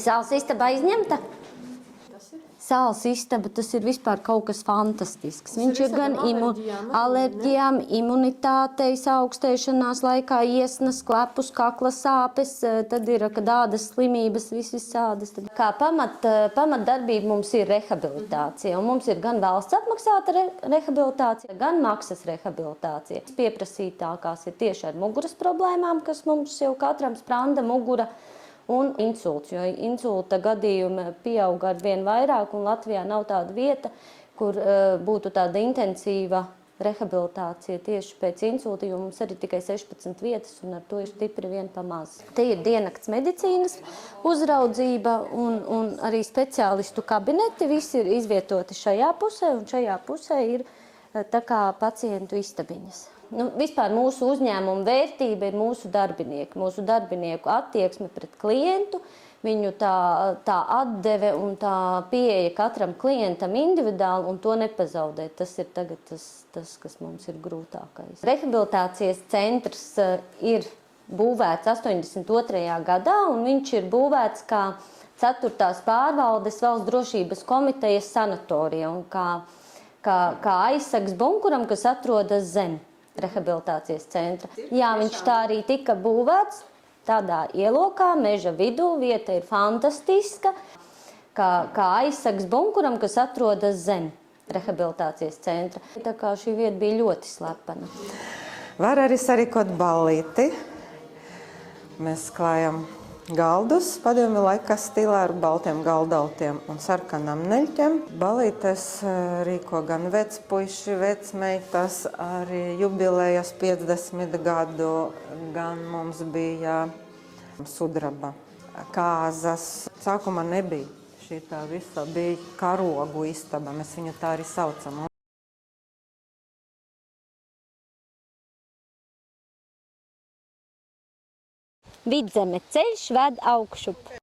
Sāls istaba aizņemta? Sāls istaba, tas ir vispār kaut kas fantastisks. Viņš ir gan alerģijām, imunitātei, augstēšanās laikā, iesnas, klepus, kakla sāpes, tad ir, kad ādas slimības, visādas. Kā pamatdarbība mums ir rehabilitācija, un mums ir gan valsts apmaksāta rehabilitācija, gan maksas rehabilitācija. Pieprasītākās ir tieši ar muguras problēmām, kas mums jau katram spranda mugura, un insults, jo insulta gadījumi pieaug ar vien vairāk, un Latvijā nav tāda vieta, kur būtu tāda intensīva rehabilitācija tieši pēc insulta, jo mums arī tikai 16 vietas, un ar to ir stipri vien pamaz. Te ir diennakts medicīnas uzraudzība un arī speciālistu kabineti, visi ir izvietoti šajā pusē, un šajā pusē ir tā kā pacientu istabiņas. Vispār mūsu uzņēmuma vērtība ir mūsu darbinieku attieksme pret klientu, viņu tā atdeve un tā pieeja katram klientam individuāli, un to nepazaudēt. Tas ir tagad tas, kas mums ir grūtākais. Rehabilitācijas centrs ir būvēts 82. gadā, un viņš ir būvēts kā 4. pārvaldes valsts drošības komitejas sanatorija un kā aizsegs bunkuram, kas atrodas zem rehabilitācijas centra. Jā, viņš tā arī tika būvēts tādā ielokā, meža vidū, vieta ir fantastiska, kā aizsegs bunkuram, kas atrodas zem rehabilitācijas centra. Tā kā šī vieta bija ļoti slepena. Var arī sarīkot ballīti. Mēs klājam galdus padomju laika stilā ar baltiem galdautiem un sarkanām neļķiem. Ballītes rīko gan vecpuiši, vecmeitas, arī jubilējas 50 gadu, gan mums bija sudraba kāzas. Sākumā nebija šī tā visa, bija karogu istaba, mēs viņu tā arī saucam. Vidzeme ceļš ved augšup.